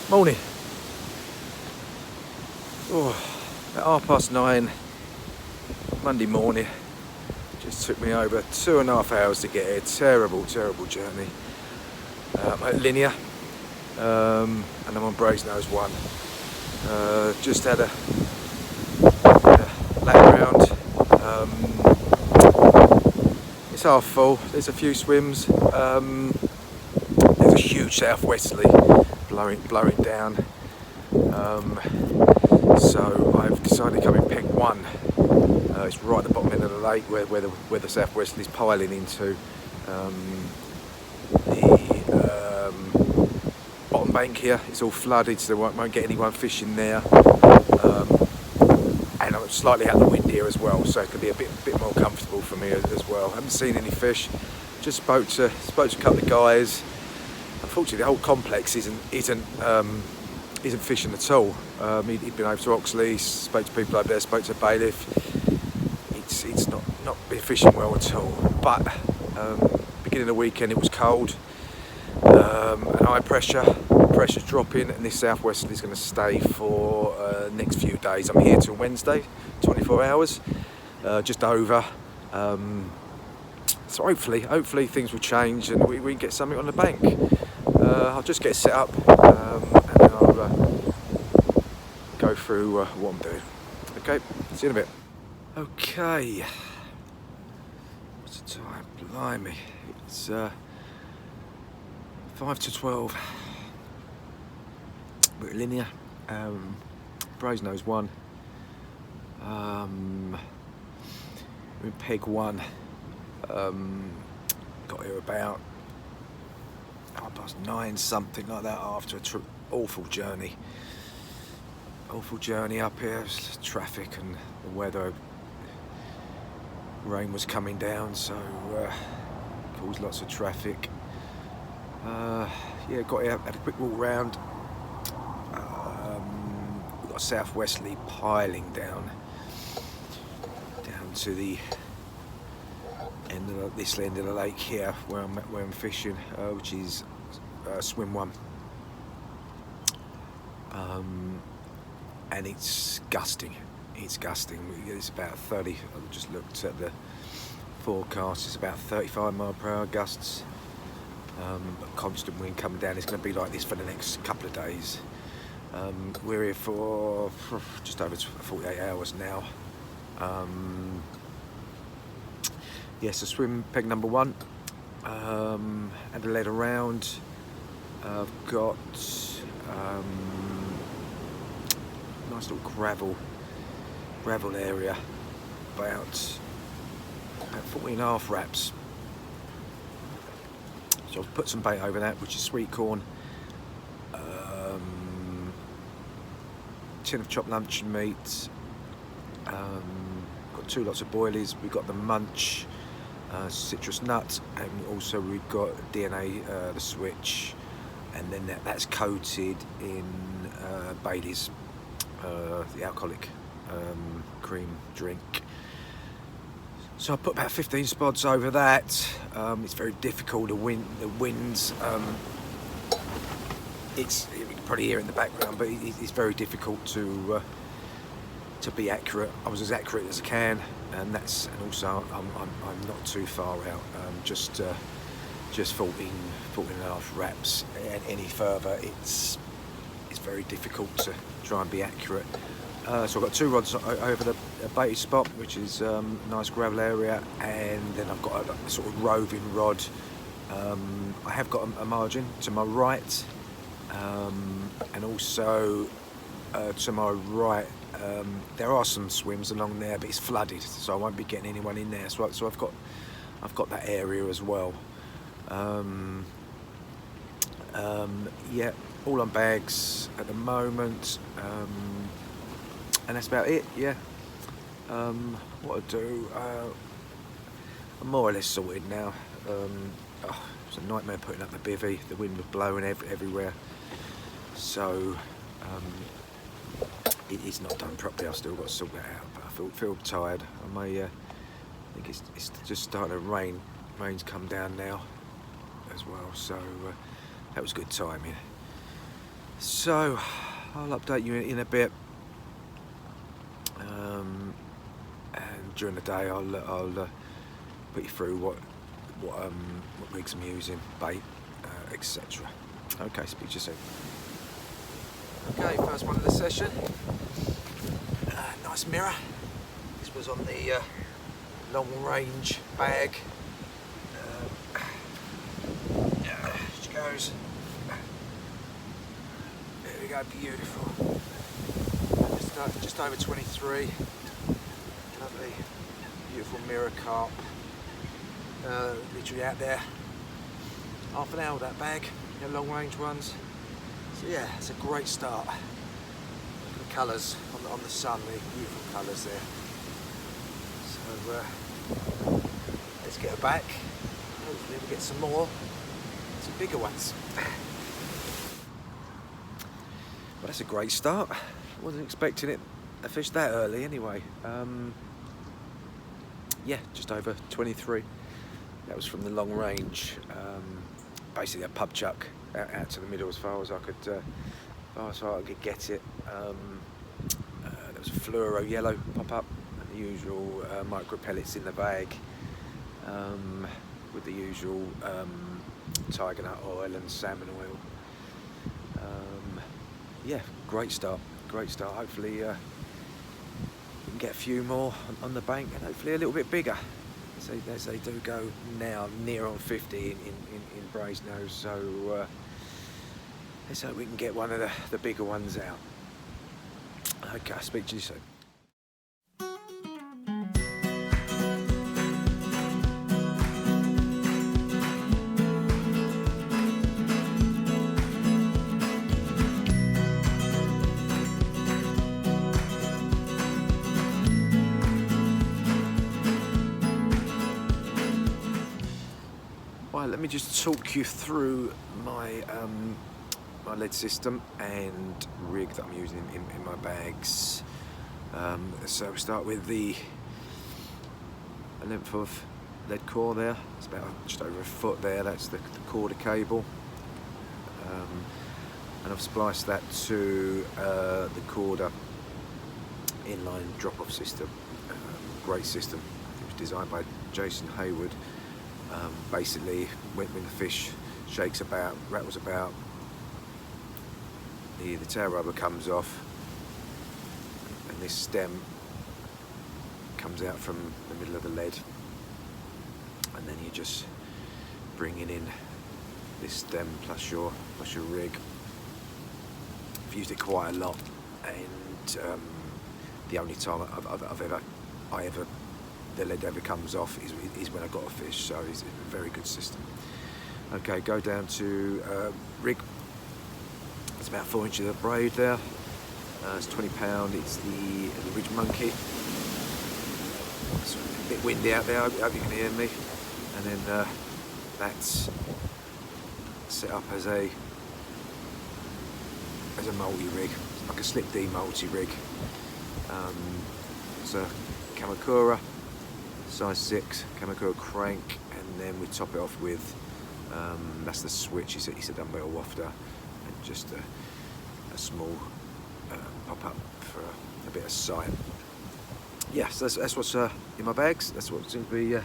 Morning. Oh, at 9:30 Monday morning. Just took me over 2.5 hours to get here. Terrible journey. I'm at Linear, and I'm on Brasenose 1. Just had a lap round. It's half full. There's a few swims. There's a huge southwesterly blowing down. So I've decided to come in peg 1. It's right at the bottom end of the lake where the southwesterly is piling into the bottom bank here. It's all flooded, so they won't get anyone fishing there. And I'm slightly out of the wind here as well, so it could be a bit more comfortable for me as well. I haven't seen any fish. Just spoke to a couple of guys. Unfortunately, the whole complex isn't fishing at all. He'd been over to Oxley, spoke to people over there, spoke to a bailiff. It's not been fishing well at all. But beginning of the weekend, it was cold and high pressure. Pressure's dropping, and this southwesterly is going to stay for next few days. I'm here till Wednesday, 24 hours, just over. So hopefully things will change and we can get something on the bank. I'll just get set up and then I'll go through what I'm doing. Okay, see you in a bit. Okay, what's the time? Blimey, it's 5 to 12. We're at Linear, Brasenose 1. We're in peg 1. Got here about 9:30, something like that, after an awful journey up here. Traffic and the weather, rain was coming down, so caused lots of traffic. Yeah, got here, had a quick walk round. We've got a southwesterly piling down to the this end of the lake here where I'm fishing, which is swim 1, and it's gusting. It's about 30. I just looked at the forecast. It's about 35 mile/hour gusts. Constant wind coming down. It's going to be like this for the next couple of days. We're here for just over 48 hours now. Yes, so swim peg number 1, and a lead around. I've got nice little gravel area, about 14.5 wraps. So I've put some bait over that, which is sweet corn, tin of chopped luncheon meat. Got 2 lots of boilies. We've got the munch, citrus nut, and also we've got DNA, the switch, and then that's coated in Bailey's, the alcoholic cream drink. So I put about 15 spots over that. It's very difficult. The winds. It's you can probably hear it in the background, but it's very difficult to be accurate. I was as accurate as I can, and also I'm not too far out. Just 14.5 wraps. And any further, it's very difficult to try and be accurate. So I've got 2 rods over the baited spot, which is a nice gravel area, and then I've got a sort of roving rod. I have got a margin to my right, and also to my right there are some swims along there, but it's flooded, so I won't be getting anyone in there. So I've got that area as well. Yeah, all on bags at the moment. And that's about it. Yeah, what I do, I'm more or less sorted now. It's a nightmare putting up the bivvy. The wind was blowing everywhere, so it's not done properly. I've still got to sort that out, but I feel tired. I think it's just starting to rain. Rain's come down now as well, so that was good timing. So I'll update you in a bit, and during the day I'll put you through what rigs I'm using, bait, etc. Okay, speak to you soon. Okay, first one of the session. Nice mirror. This was on the long range bag. She goes. There we go, beautiful. Just over 23. Lovely, beautiful mirror carp. Literally out there. Half an hour with that bag. Long range ones. So yeah, it's a great start. Look at the colours on the sun, the beautiful colours there. So let's get her back. Hopefully we'll get some bigger ones. Well, that's a great start. I wasn't expecting it to fish that early anyway. Yeah, just over 23. That was from the long range. Basically a pub chuck out to the middle as far as I could get it. There was a fluoro yellow pop up, and the usual micro pellets in the bag, with the usual tiger nut oil and salmon oil. Yeah, great start. Hopefully we can get a few more on the bank, and hopefully a little bit bigger. As they do go now near on 50 in Brasenose, so let's hope we can get one of the bigger ones out. Okay, I'll speak to you soon. Right, let me just talk you through my my lead system and rig that I'm using in my bags. So we start with a length of lead core there. It's about just over a foot there. That's the Corda cable, and I've spliced that to the Corda inline drop-off system. Great system. It was designed by Jason Hayward. Basically, when the fish shakes about, rattles about, the tail rubber comes off, and this stem comes out from the middle of the lead, and then you're just bringing in this stem plus your rig. I've used it quite a lot, and the only time the lead ever comes off is when I got a fish, so it's a very good system. Okay, go down to rig. It's about 4 inches of braid there. It's 20 £. It's the Ridge Monkey. It's a bit windy out there, I hope you can hear me. And then that's set up as a multi-rig, like a slip D multi-rig. It's a Kamakura size 6 Kamakura crank, and then we top it off with that's the switch. It's a dumbbell wafter, and just a small pop up for a bit of sight. Yes, that's what's in my bags. That's what seems to be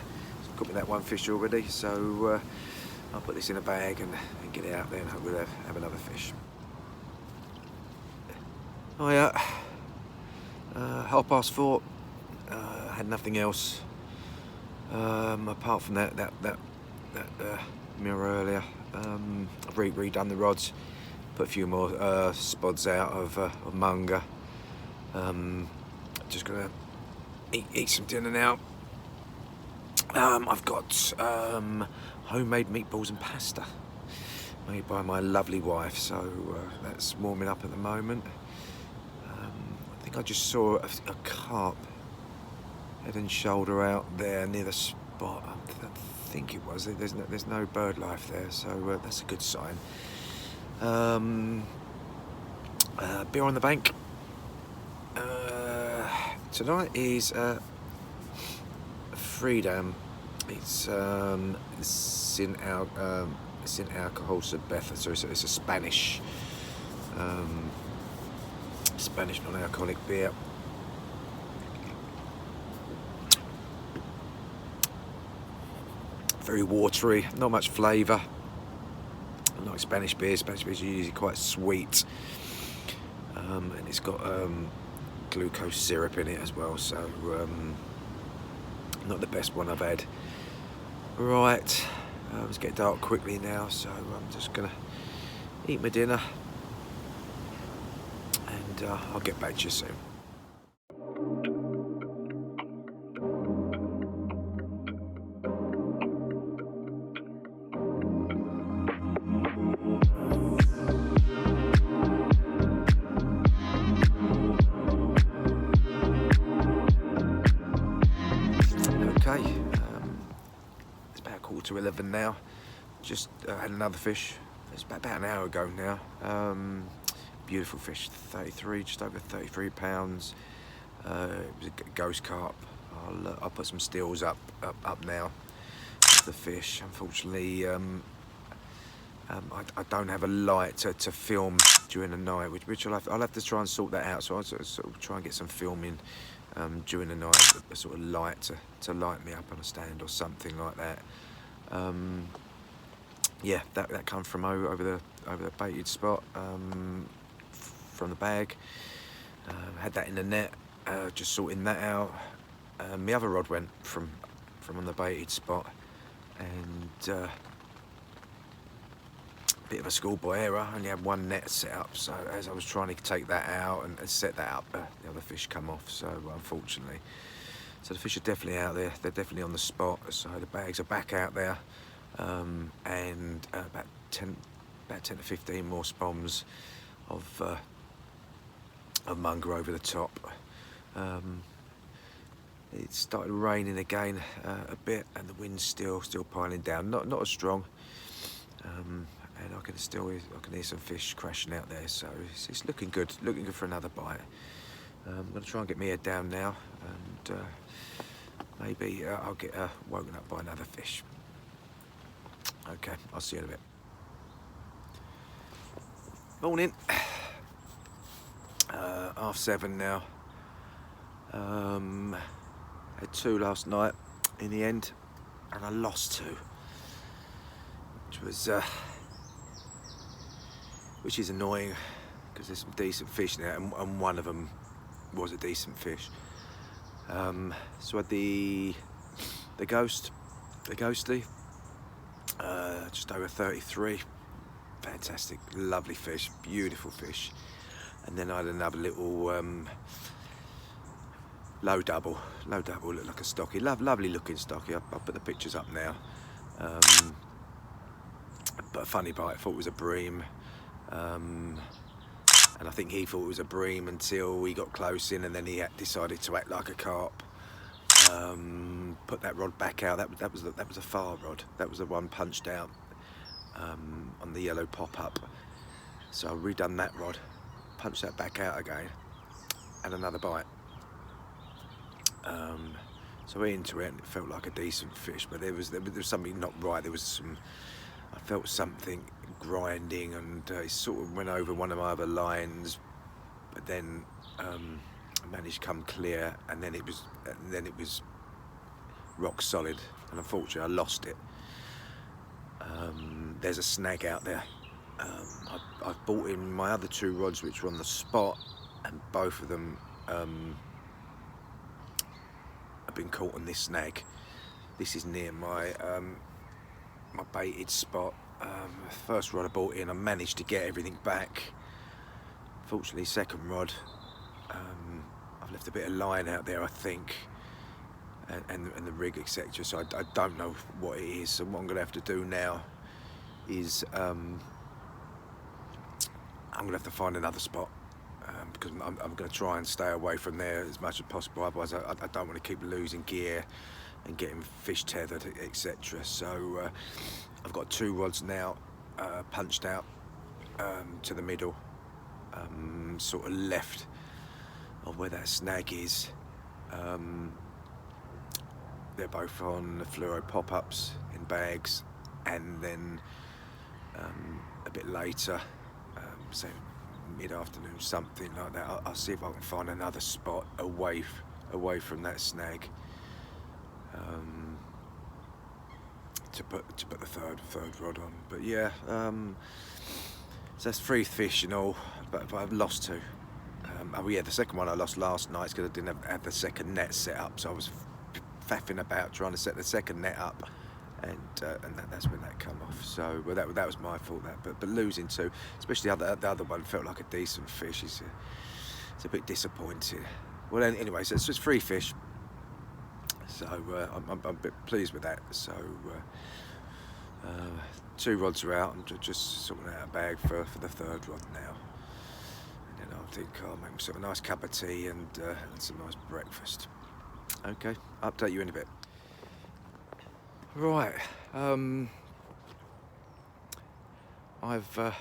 got me that one fish already. So I'll put this in a bag and get it out there, and hope we'll have another fish. Oh yeah, 4:30. Had nothing else apart from that mirror earlier. I've redone the rods, put a few more spods out of Munga. Just gonna eat some dinner now. I've got homemade meatballs and pasta made by my lovely wife, so that's warming up at the moment. I think I just saw a carp head and shoulder out there near the spot. I think it was. There's no bird life there, so that's a good sign. Beer on the bank. Tonight is Freedom. It's sin alcohol cerveza, so it's a Spanish non-alcoholic beer. Very watery, not much flavour. Like Spanish beers. Spanish beers are usually quite sweet, and it's got glucose syrup in it as well, so not the best one I've had. Right, it's getting dark quickly now, so I'm just gonna eat my dinner, and I'll get back to you soon. It's about 11:15 now. Just had another fish. It's about an hour ago now. Beautiful fish, 33, just over 33 pounds. It was a ghost carp. I'll put some stills up now of the fish. Unfortunately, I don't have a light to film during the night, which I'll have to try and sort that out. So I'll sort of try and get some filming during the night, a sort of light to light me up on a stand or something like that. Yeah, that come from over the baited spot, from the bag. Had that in the net, just sorting that out. My other rod went from on the baited spot, and bit of a schoolboy error. I only had one net set up, so as I was trying to take that out and set that up, the other fish come off, so unfortunately. So the fish are definitely out there, they're definitely on the spot, so the bags are back out there, and about 10 to 15 more spoms of munger over the top. It started raining again a bit, and the wind's still piling down, not as strong. And I can hear some fish crashing out there, so it's looking good for another bite. I'm going to try and get my head down now, and maybe I'll get woken up by another fish. Okay, I'll see you in a bit. Morning. 7:30 now. Had 2 last night in the end, and I lost 2, which is annoying because there's some decent fish in there, and one of them was a decent fish. So I had the ghosty, just over 33. Fantastic, lovely fish, beautiful fish. And then I had another little low double, looked like a stocky, lovely looking stocky. I'll put the pictures up now. But a funny bite, I thought it was a bream. And I think he thought it was a bream until we got close in, and then he decided to act like a carp. Put that rod back out. That was a far rod. That was the one punched out on the yellow pop-up. So I redone that rod, punched that back out again, and another bite. So into it, and it felt like a decent fish, but there was something not right. I felt something grinding, and it sort of went over one of my other lines, but then I managed to come clear, and then it was rock solid, and unfortunately I lost it. There's a snag out there. I've bought in my other 2 rods which were on the spot, and both of them have been caught on this snag. This is near my my baited spot. First rod I bought in, I managed to get everything back. Fortunately, second rod, I've left a bit of line out there, I think, and the rig, etc. So I don't know what it is. So what I'm going to have to do now is I'm going to have to find another spot because I'm going to try and stay away from there as much as possible. Otherwise, I don't want to keep losing gear and getting fish tethered, etc. So I've got 2 rods now punched out to the middle, sort of left of where that snag is. They're both on the fluoro pop-ups in bags, and then a bit later, say mid-afternoon, something like that, I'll see if I can find another spot away from that snag to put the third rod on. But yeah, so that's 3 fish in all, but I've lost 2. Oh yeah, the second one I lost last night because I didn't have the second net set up, so I was faffing about trying to set the second net up, and that's when that come off. So well, that was my fault. But losing 2, especially the other one, felt like a decent fish. It's a bit disappointing. Well, anyway, so it's just 3 fish. So I'm a bit pleased with that. So 2 rods are out. I'm just sorting out a bag for the 3rd rod now. And then I think I'll make myself a nice cup of tea and some nice breakfast. Okay, update you in a bit. Right, I've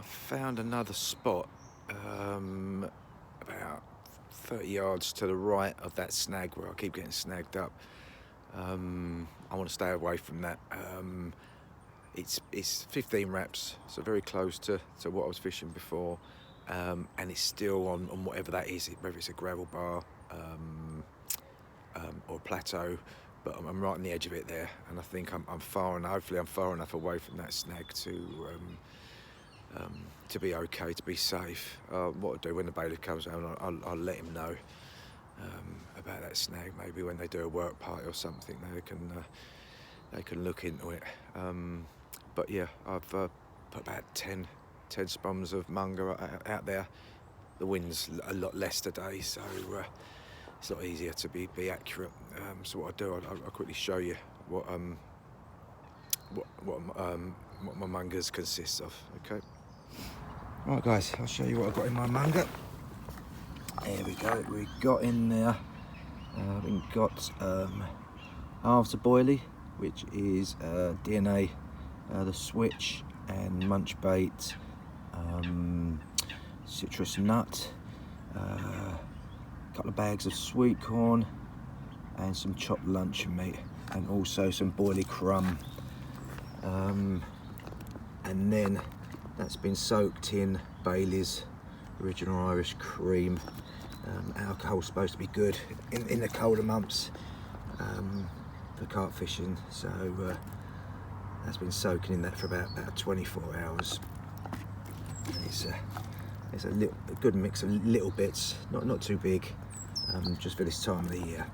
found another spot about 30 yards to the right of that snag where I keep getting snagged up. I want to stay away from that. It's 15 wraps, so very close to what I was fishing before, and it's still on whatever that is, whether it's a gravel bar or a plateau, but I'm right on the edge of it there, and I think I'm far enough. Hopefully, I'm far enough away from that snag to be okay, to be safe. What I'll do when the bailiff comes around, I'll let him know about that snag. Maybe when they do a work party or something, they can look into it. But yeah, I've put about 10 spums of munger out there. The wind's a lot less today, so it's a lot easier to be accurate. So what I do, I'll quickly show you what my mungers consists of. Okay. Right, guys, I'll show you what I've got in my munger. There we go. We got in there. We've got halves of boilie, which is DNA, the switch, and munch bait, citrus nut, a couple of bags of sweet corn, and some chopped luncheon meat, and also some boilie crumb. And then that's been soaked in Bailey's original Irish cream. Alcohol's supposed to be good in the colder months for carp fishing, so that's been soaking in that for about 24 hours. And it's a good mix of little bits, not too big, just for this time of the year.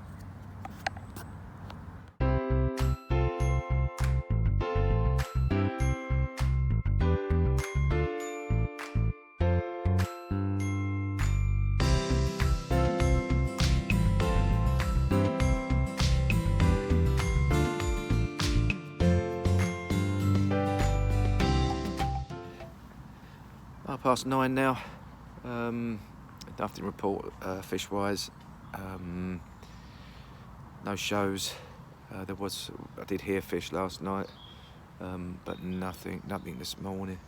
Past 9 now. Nothing to report fish wise. No shows. I did hear fish last night, but nothing this morning.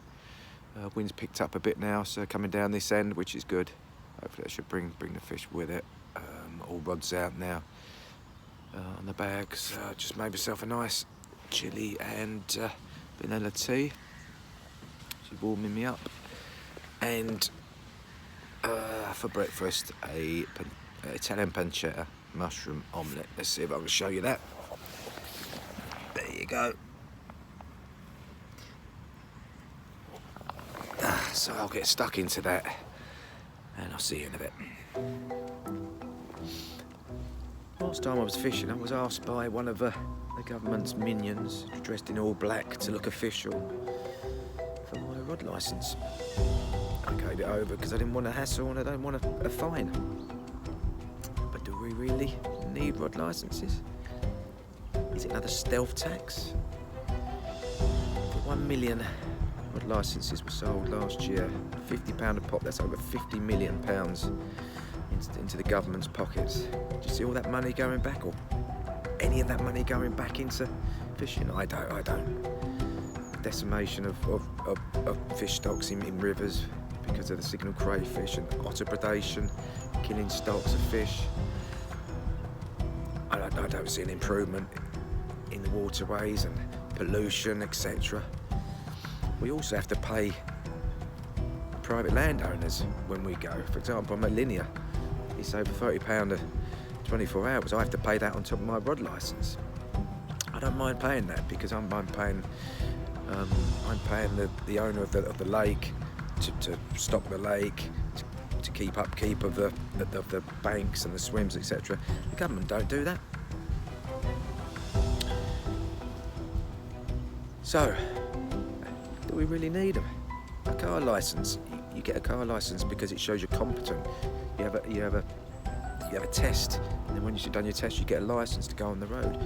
Wind's picked up a bit now, so coming down this end, which is good. Hopefully that should bring the fish with it. All rods out now on the bags. Just made myself a nice chilli and vanilla tea. She's warming me up. And for breakfast, a Italian pancetta mushroom omelette. Let's see if I can show you that. There you go. So I'll get stuck into that, and I'll see you in a bit. Last time I was fishing, I was asked by one of the government's minions, dressed in all black to look official, for my rod licence. I gave it over because I didn't want a hassle and I don't want a fine. But do we really need rod licences? Is it another stealth tax? For 1 million rod licences were sold last year. £50 a pop, that's over £50 million into the government's pockets. Do you see all that money going back, or any of that money going back into fishing? I don't. Decimation of fish stocks in rivers because of the signal crayfish and otter predation, killing stocks of fish. I don't see an improvement in the waterways and pollution, etc. We also have to pay private landowners when we go. For example, I'm at Linear. It's over £30 a 24 hours. I have to pay that on top of my rod licence. I don't mind paying that because I'm paying the owner of the lake to stock the lake, to keep upkeep of the banks and the swims, etc. The government don't do that. So, do we really need a car licence? You get a car licence because it shows you're competent. You have a test, and then when you've done your test, you get a licence to go on the road.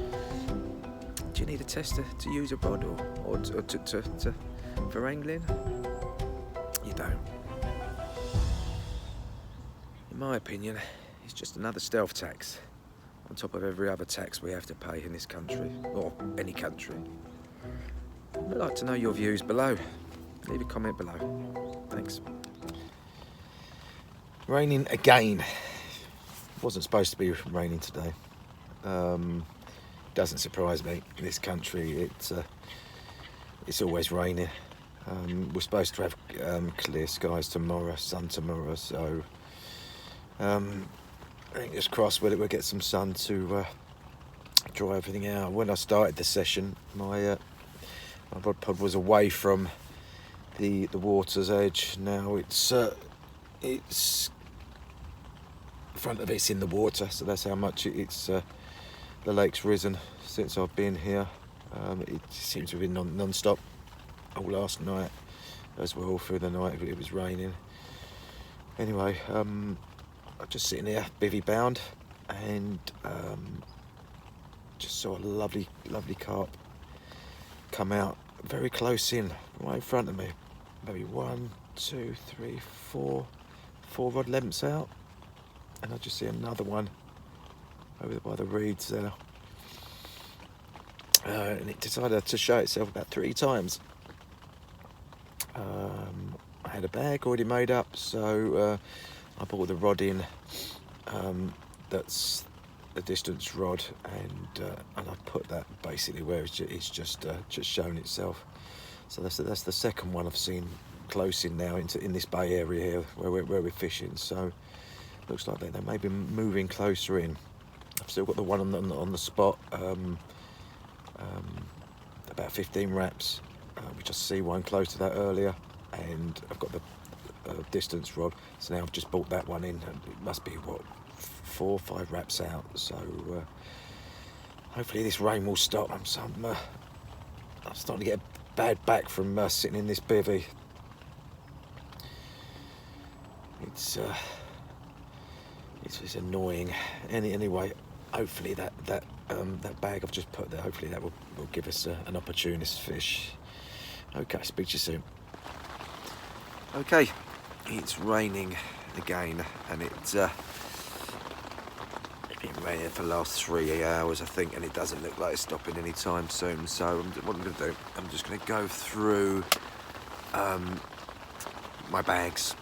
Do you need a test to use a rod or for angling? You don't. In my opinion, it's just another stealth tax on top of every other tax we have to pay in this country, or any country. I'd like to know your views below. Leave a comment below. Thanks. Raining again. Wasn't supposed to be raining today. Doesn't surprise me. In this country, it's always raining. We're supposed to have clear skies tomorrow, sun tomorrow. So fingers crossed we'll get some sun to dry everything out. When I started the session, my rod pod was away from the water's edge. Now it's front of it's in the water, so that's how much the lake's risen since I've been here. It seems to have been non-stop all last night as well. Through the night it was raining. Anyway, I'm just sitting here bivvy bound, and just saw a lovely carp come out very close in, right in front of me. Maybe 1, 2, 3, 4 rod lengths out, and I just see another one over by the reeds there. And it decided to show itself about 3 times. I had a bag already made up, so I brought the rod in. That's the distance rod, and I put that basically where it's just shown itself. So that's the second one I've seen close in now in this bay area here where we're fishing. So looks like they may be moving closer in. I've still got the one on the spot, about 15 wraps, which I see one close to that earlier, and I've got the distance rod. So now I've just brought that one in, and it must be 4 or 5 wraps out. So hopefully this rain will stop. I'm starting to get a bad back from sitting in this bivvy. It's annoying. Anyway, hopefully that bag I've just put there, hopefully that will give us an opportunist fish. Okay, speak to you soon. Okay, it's raining again, and it's been raining for the last 3 hours, I think, and it doesn't look like it's stopping anytime soon. So what I'm going to do, I'm just going to go through my bags,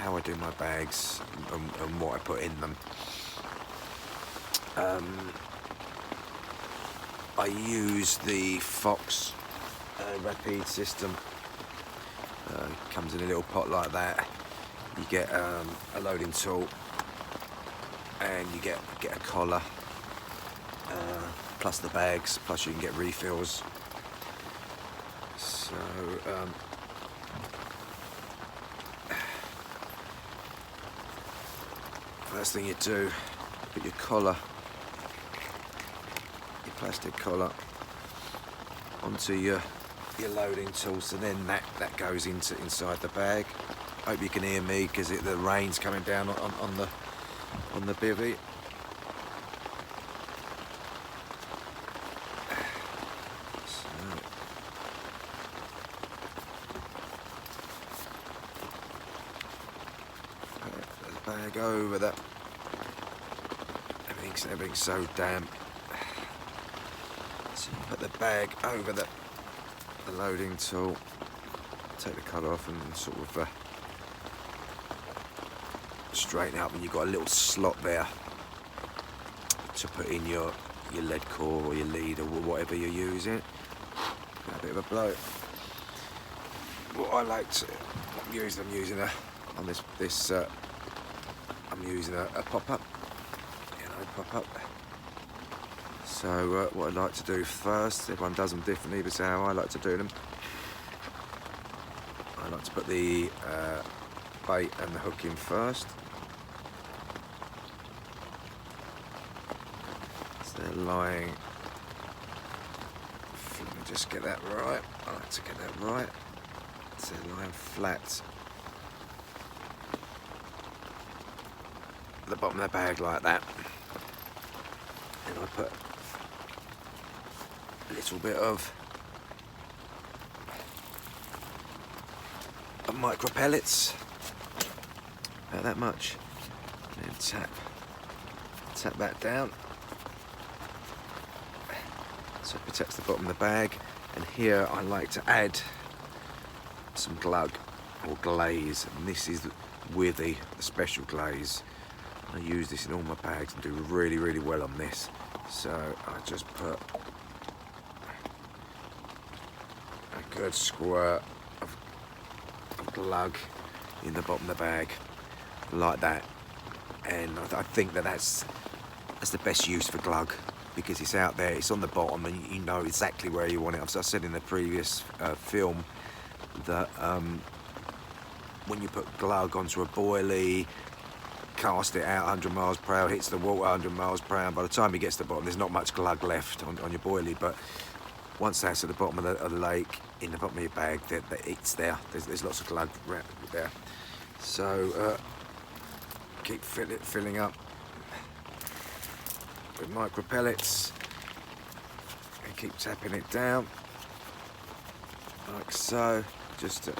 how I do my bags, and what I put in them. I use the Fox Rapid system. Comes in a little pot like that. You get a loading tool, and you get a collar, plus the bags, plus you can get refills. So first thing you do, put your collar, your plastic collar, onto your loading tool, so then that goes inside the bag. Hope you can hear me because the rain's coming down on the bivvy. bag over the, everything's so damp. So you put the bag over the loading tool, take the cover off and sort of straighten out, and you've got a little slot there to put in your lead core or your lead or whatever you're using. A bit of a blow. What I like to use, I'm using a pop-up, pop-up. So what I like to do first, everyone does them differently, but how I like to do them. I like to put the bait and the hook in first. So they're lying. Let me just get that right. I like to get that right. So they're lying flat at the bottom of the bag like that. And I put a little bit of micro pellets, about that much, and then tap that down so it protects the bottom of the bag. And here I like to add some glug or glaze, and this is with the special glaze. I use this in all my bags and do really well on this. So I just put a good squirt of glug in the bottom of the bag like that, and I think that's the best use for glug, because it's out there, it's on the bottom, and you know exactly where you want it. As I said in the previous film that when you put glug onto a boilie, cast it out 100 miles per hour, hits the water 100 miles per hour, by the time it gets to the bottom there's not much glug left on your boilie, but once that's at the bottom of the lake, in the bottom of your bag, it's there. There's lots of glug there. So keep filling up with micro pellets and keep tapping it down like so, just to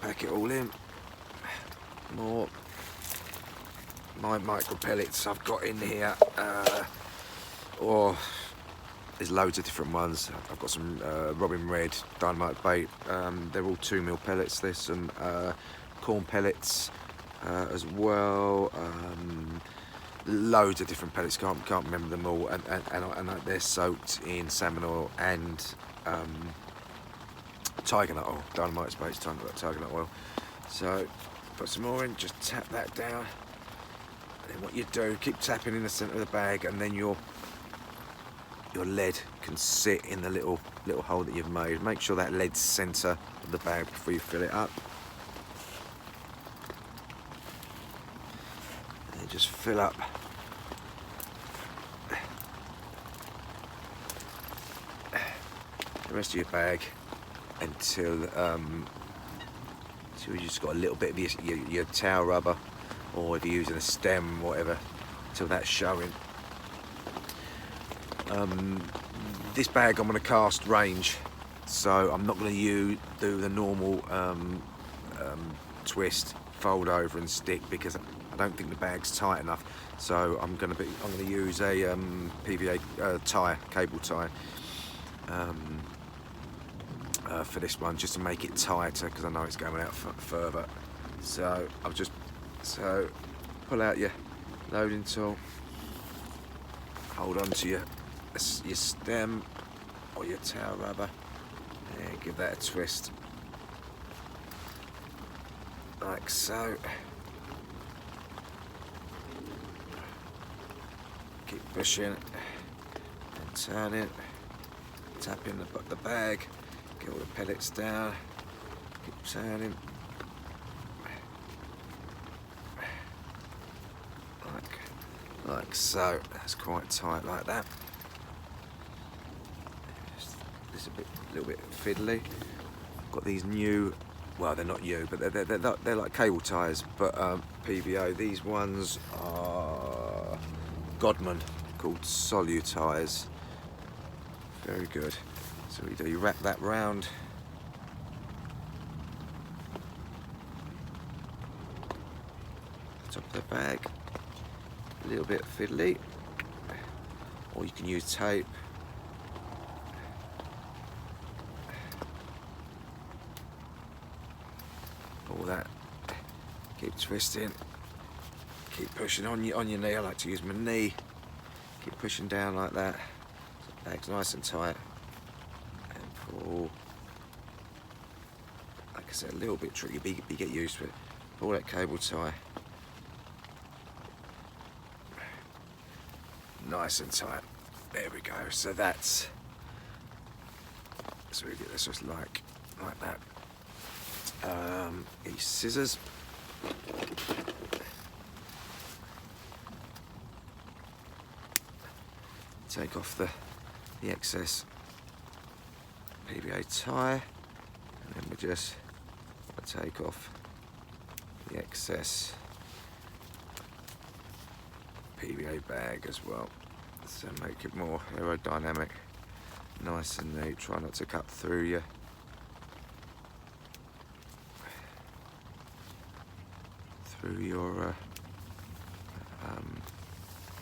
pack it all in. More my micro pellets I've got in here, or there's loads of different ones. I've got some Robin Red dynamite bait. They're all 2mm pellets. There's some corn pellets as well. Loads of different pellets. Can't remember them all. And they're soaked in salmon oil and tiger nut oil. Dynamite bait's tiger nut oil. So put some more in. Just tap that down. And then what you do, keep tapping in the centre of the bag, and then your lead can sit in the little hole that you've made. Make sure that lead's centre of the bag before you fill it up. And then just fill up the rest of your bag until you just got a little bit of your towel rubber, or if you're using a stem, whatever, until that's showing. This bag I'm going to cast range, so I'm not going to do the normal twist, fold over and stick, because I don't think the bag's tight enough. So I'm going to use a PVA cable tie for this one, just to make it tighter, because I know it's going out further. So pull out your loading tool, hold on to your stem or your towel rubber, and give that a twist like so. Keep pushing and turning, tapping the bag, get all the pellets down, keep turning. Like so. That's quite tight like that. It's a little bit fiddly. I've got these new, well, they're not new, but they're like cable ties, but PVA. These ones are Godman, called Solu ties. Very good. So you wrap that round top of the bag. A little bit fiddly, or you can use tape. All that. Keep twisting. Keep pushing on your knee. I like to use my knee. Keep pushing down like that. So the bag's nice and tight. And pull. Like I said, a little bit tricky, but you get used to it. Pull that cable tie. Nice and tight. There we go. So that's. So we get this just like that. These scissors. Take off the excess PVA tie, and then we just take off the excess PVA bag as well. So make it more aerodynamic, nice and neat. Try not to cut through your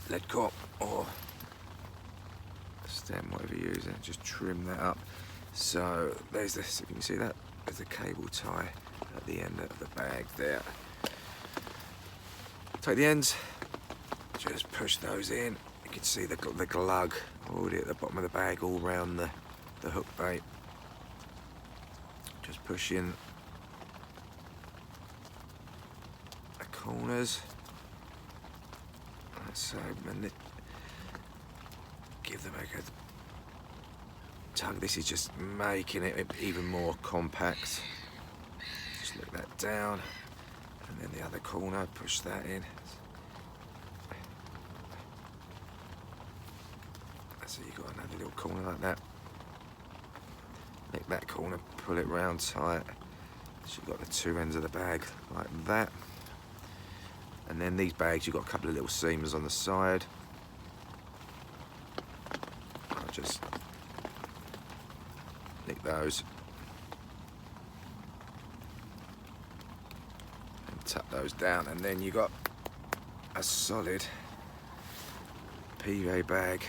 lead corp or stem, whatever you're using. Just trim that up. So there's this, if you can see that, there's a cable tie at the end of the bag there. Take the ends, just push those in. You can see the glug already at the bottom of the bag, all round the hook bait. Just push in the corners. So give them a good tug. This is just making it even more compact. Just let that down, and then the other corner, push that in. So you've got another little corner like that. Make that corner, pull it round tight. So you've got the two ends of the bag like that. And then these bags, you've got a couple of little seams on the side. I'll just nick those and tuck those down, and then you've got a solid PVA bag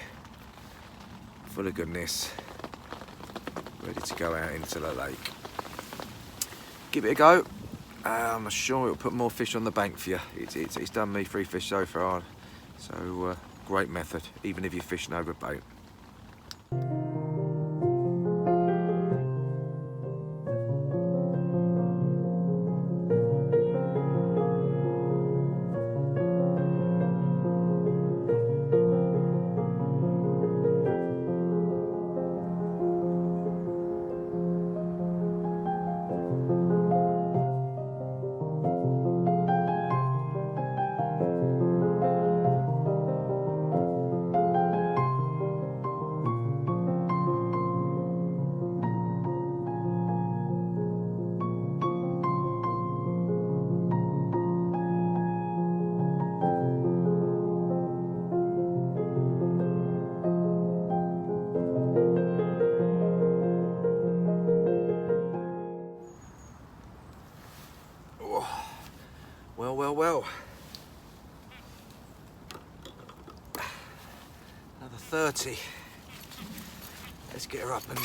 full of goodness, ready to go out into the lake. Give it a go. I'm sure it'll put more fish on the bank for you. It's done me 3 fish so far, so great method, even if you're fishing over bait. Well. Another 30. Let's get her up and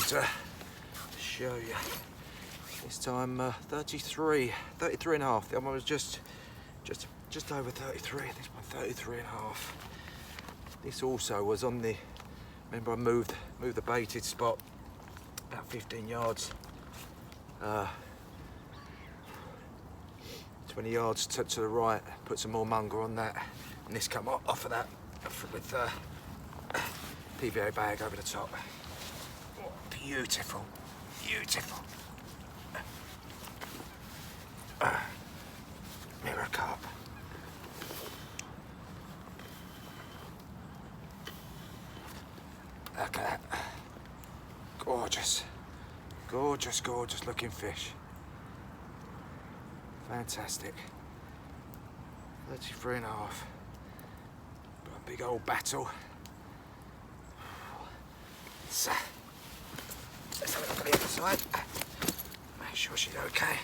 show you. This time 33 and a half. The other one was just over 33. This one 33 and a half. This also was on the, remember I moved the baited spot about 15 yards. 20 yards to the right, put some more munger on that, and this come off of that with PVA bag over the top. Oh, beautiful, beautiful. Mirror carp. Look at that. Gorgeous, gorgeous, gorgeous looking fish. Fantastic. 33 and a half. Got a big old battle. So, let's have a look at the other side. Make sure she's okay.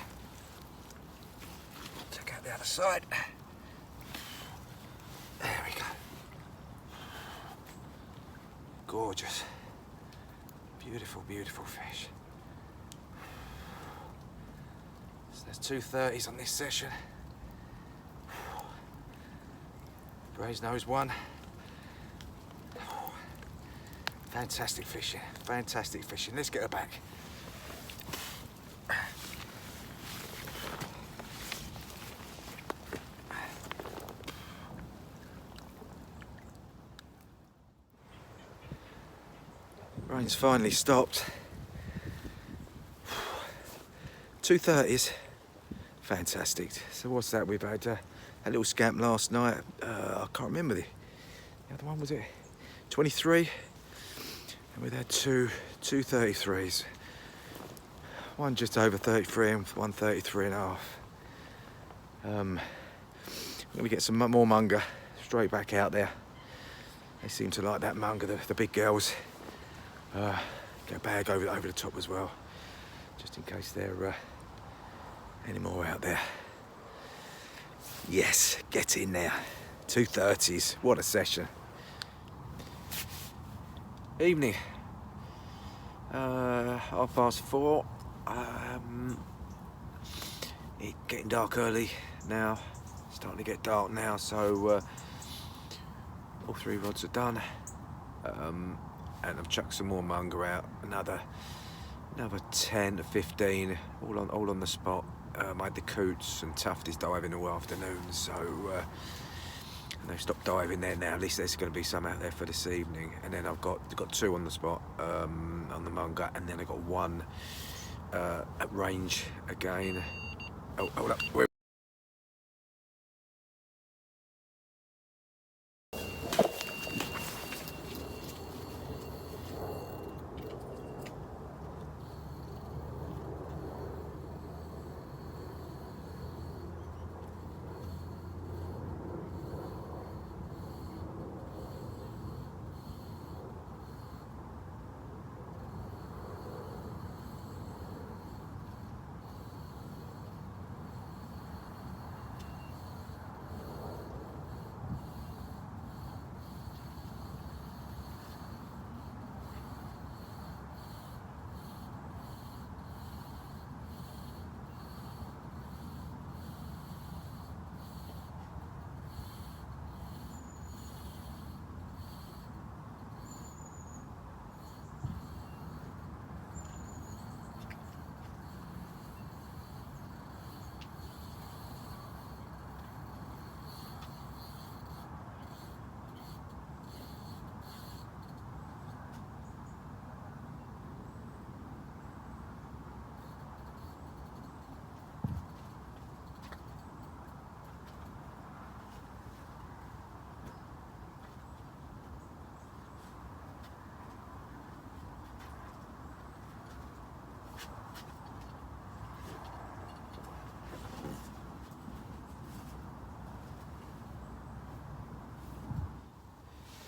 Check out the other side. gorgeous. Beautiful, beautiful fish. So there's 2 30s on this session. Brasenose 1. Fantastic fishing, fantastic fishing. Let's get her back. Rain's finally stopped. 2 30s. Fantastic. So what's that? We've had a little scamp last night. I can't remember the other one, was it 23? And we've had two 33s. One just over 33 and one 33 and a half. I'm going to get some more munger straight back out there. They seem to like that munger, the big girls. Get a bag over the top as well, just in case there are any more out there. Yes, get in there. 2 30s. What a session. Evening. 4:30. It's getting dark early now. Starting to get dark now, so all 3 rods are done. And I've chucked some more munger out. Another 10 to 15, all on the spot. I had the coots and tufties diving all afternoon, so they've stopped diving there now. At least there's going to be some out there for this evening. And then I've got 2 on the spot on the munger, and then I've got 1 at range again. Oh, hold up.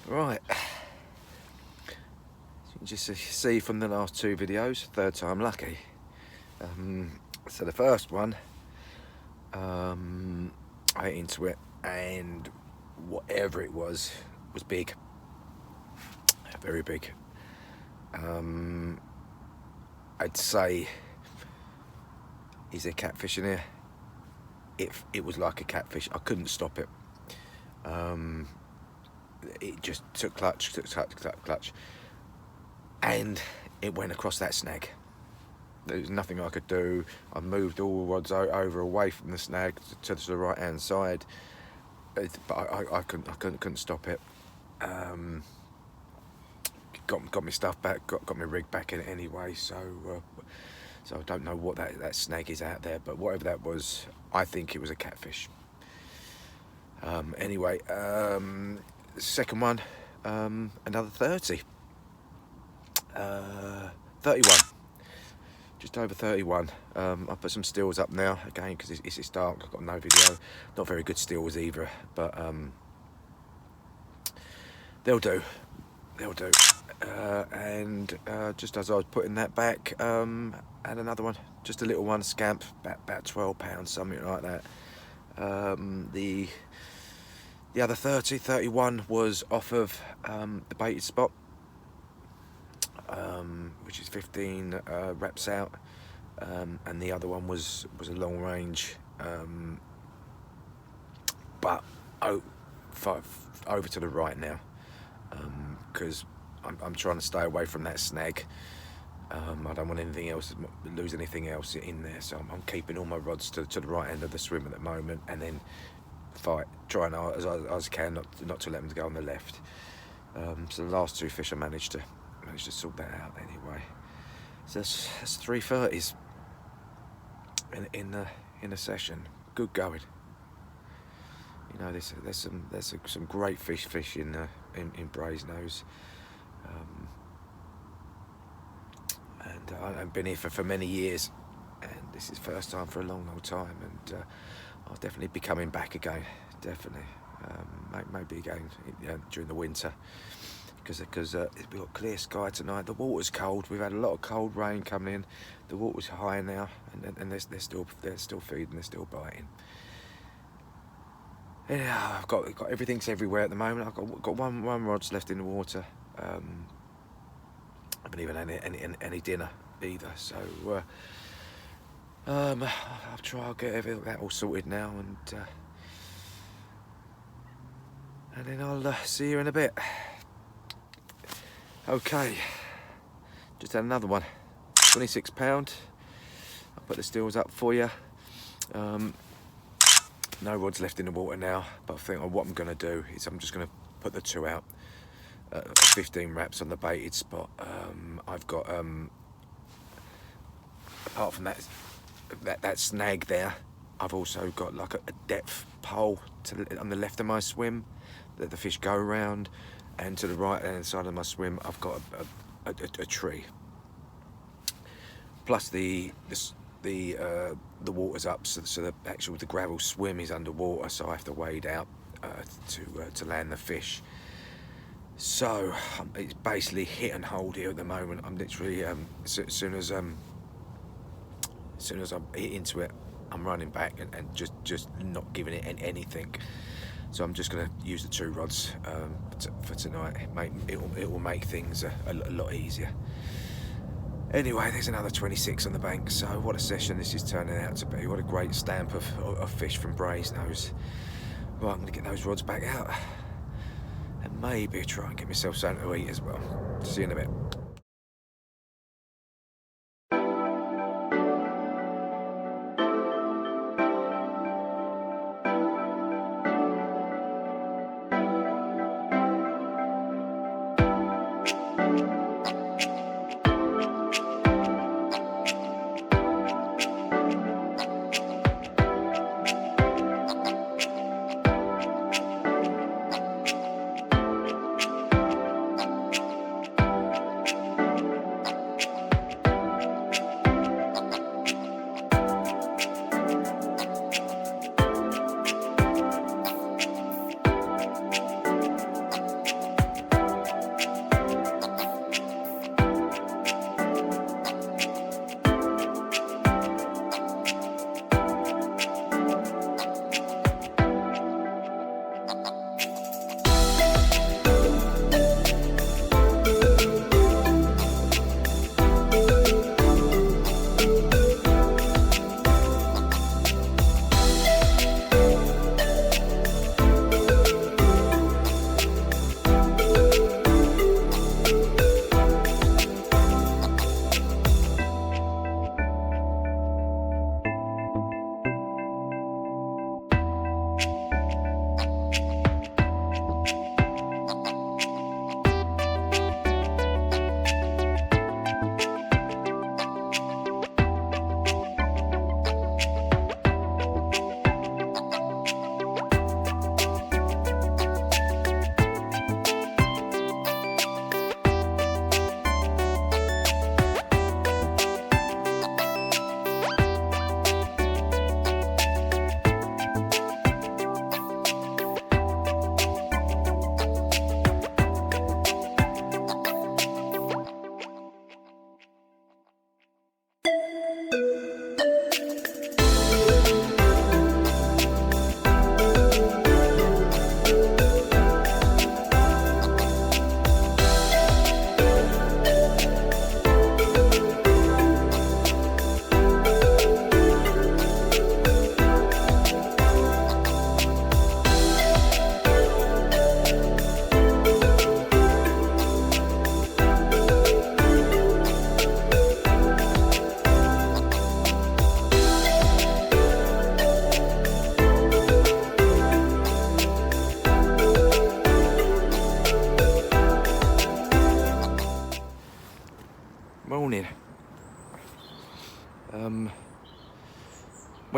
Right, so you can just see from the last 2 videos, 3rd time lucky. So the first one, I ate into it, and whatever it was big, very big. I'd say, is there catfish in here? It was like a catfish. I couldn't stop it. It just took clutch, and it went across that snag. There was nothing I could do. I moved all rods over away from the snag to the right hand side, but I couldn't stop it. Got my stuff back, got my rig back in it anyway. So I don't know what that snag is out there, but whatever that was, I think it was a catfish. Anyway. Second one, another 30, 31, just over 31. I put some stills up now again because it's dark. I've got no video, not very good stills either, but they'll do. And just as I was putting that back, and another one, just a little one, scamp, about 12 pounds, something like that. The other 31 was off of the baited spot. which is 15 reps out, and the other one was a long range, but over to the right now, because I'm trying to stay away from that snag. I don't want anything else, lose anything else in there, so I'm keeping all my rods to the right end of the swim at the moment, and then trying as I can not to let them go on the left. So the last 2 fish I managed to sort that out anyway. So that's 3 30's in the session. Good going. You know, there's some great fish in Brasenose. And I've been here for many years, and this is first time for a long time, and I'll definitely be coming back again, definitely. Maybe again during the winter, because we've got clear sky tonight. The water's cold. We've had a lot of cold rain coming in. The water's high now, and they're still feeding. They're still biting. Yeah, I've got everything's everywhere at the moment. I've got one rod's left in the water. I haven't even had any dinner either, so I'll get everything that all sorted now, and then I'll see you in a bit. Okay, just had another one, £26. I'll put the stills up for you. No rods left in the water now, but I think what I'm going to do is I'm just going to put the 2 out, 15 wraps on the baited spot. I've got, apart from that snag there, I've also got like a depth pole on the left of my swim that the fish go around, and to the right hand side of my swim I've got a tree. Plus the water's up, so the gravel swim is underwater, so I have to wade out to land the fish. So it's basically hit and hold here at the moment. I'm literally as soon as I'm hit into it, I'm running back and just not giving it anything. So I'm just going to use the 2 rods for tonight. It will make things a lot easier. Anyway, there's another 26 on the bank, so what a session this is turning out to be. What a great stamp of fish from Brasenose. Right, I'm going to get those rods back out, and maybe try and get myself something to eat as well. See you in a bit.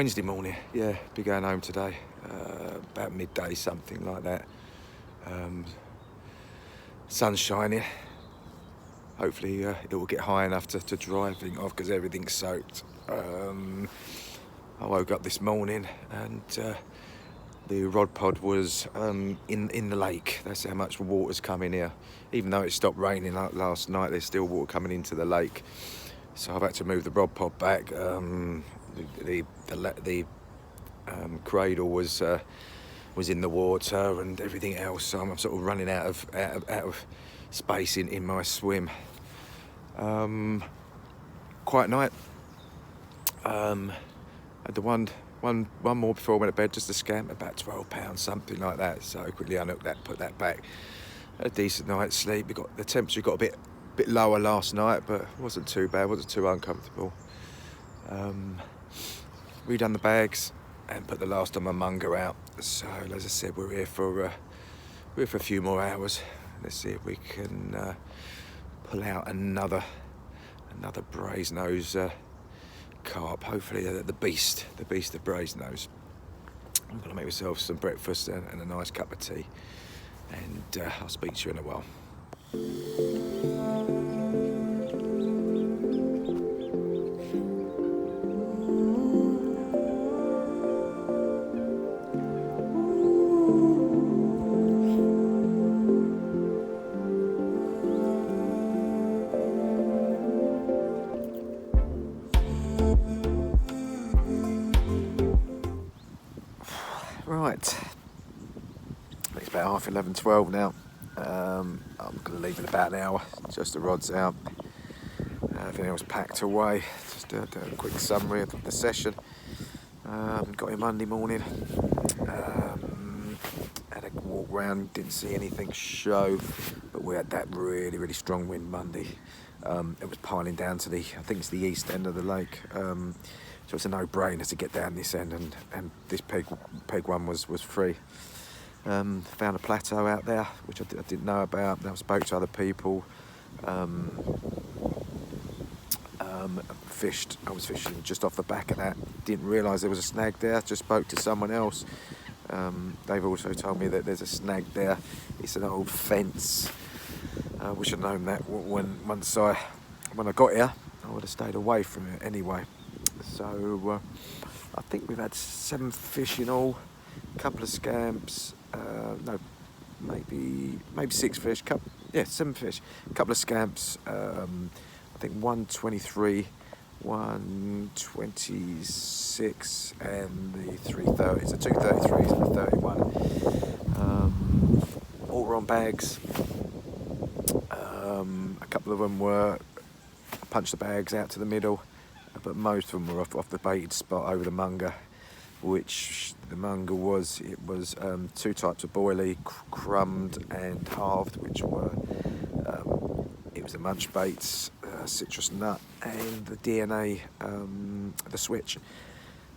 Wednesday morning, yeah, be going home today, about midday, something like that. Sun's shining. Hopefully it will get high enough to dry everything off because everything's soaked. I woke up this morning and the rod pod was in the lake. That's how much water's coming here. Even though it stopped raining last night, there's still water coming into the lake. So I've had to move the rod pod back. The cradle was in the water and everything else. So I'm sort of running out of space in my swim. Quiet night. Had the one more before I went to bed, just a scamp, about £12, something like that. So quickly unhooked that, put that back. Had a decent night's sleep. The temperature got a bit lower last night, but it wasn't too bad, wasn't too uncomfortable. Redone the bags and put the last of my munga out. So as I said, we're here for a few more hours. Let's see if we can pull out another Brasenose carp. Hopefully the beast of Brasenose. I'm going to make myself some breakfast and a nice cup of tea, and I'll speak to you in a while. Right, it's about 11:30, 12 now. I'm going to leave in about an hour, just the rod's out. Everything else packed away. Just a quick summary of the session. Got here Monday morning. Had a walk round, didn't see anything show, but we had that really strong wind Monday. It was piling down to I think it's the east end of the lake. So it's a no-brainer to get down this end, and this peg one was free. Found a plateau out there, which I didn't know about. I spoke to other people. I was fishing just off the back of that. Didn't realise there was a snag there. Just spoke to someone else. They've also told me that there's a snag there. It's an old fence. Wish I'd known that when I got here. I would have stayed away from it anyway. So I think we've had 7 fish in all, a couple of scamps, maybe 6 fish, 7 fish, a couple of scamps, I think 123, 126 and the 330s, the 233s and the 31. All were on bags. A couple of them were, I punched the bags out to the middle, but most of them were off the baited spot over the munga, which the munga was 2 types of boilie, crumbed and halved, which were it was the munch baits, citrus nut and the DNA, the switch.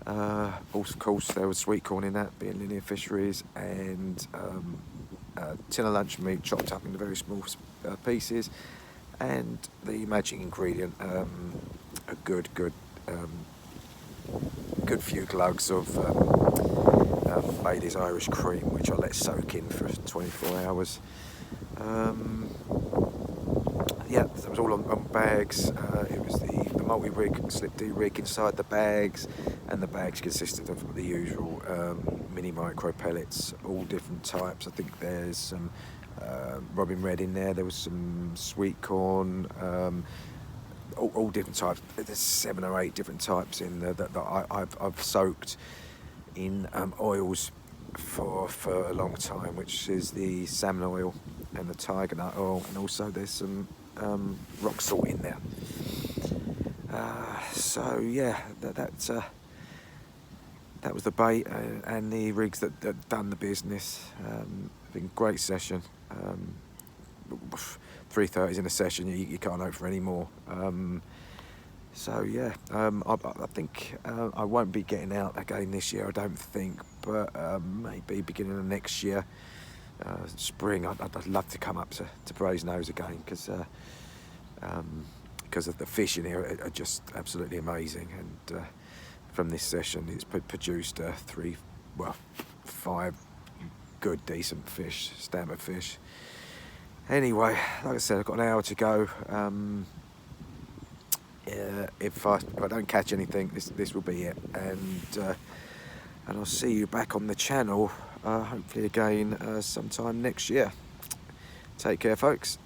Also, of course, there was sweet corn in that, being Linear Fisheries, and a tin of lunch meat chopped up into very small pieces, and the magic ingredient, a good few glugs of Bailey's Irish cream, which I let soak in for 24 hours. Yeah, that was all on bags. It was the multi-rig, slip D rig inside the bags, and the bags consisted of the usual mini micro pellets, all different types. I think there's some robin red in there. There was some sweet corn. All different types. There's 7 or 8 different types in there that I've soaked in oils for a long time, which is the salmon oil and the tiger nut oil, and also there's some rock salt in there. So yeah, that was the bait and the rigs that done the business. Been a great session. 330s in a session, you can't hope for any more. So yeah, I think I won't be getting out again this year, I don't think, but maybe beginning of next year, spring, I'd love to come up to Brasenose again, because of the fish in here are just absolutely amazing, and from this session. It's produced 5 good decent fish, standard fish. Anyway, like I said, I've got an hour to go. If I don't catch anything, this will be it, and I'll see you back on the channel hopefully again sometime next year. Take care, folks.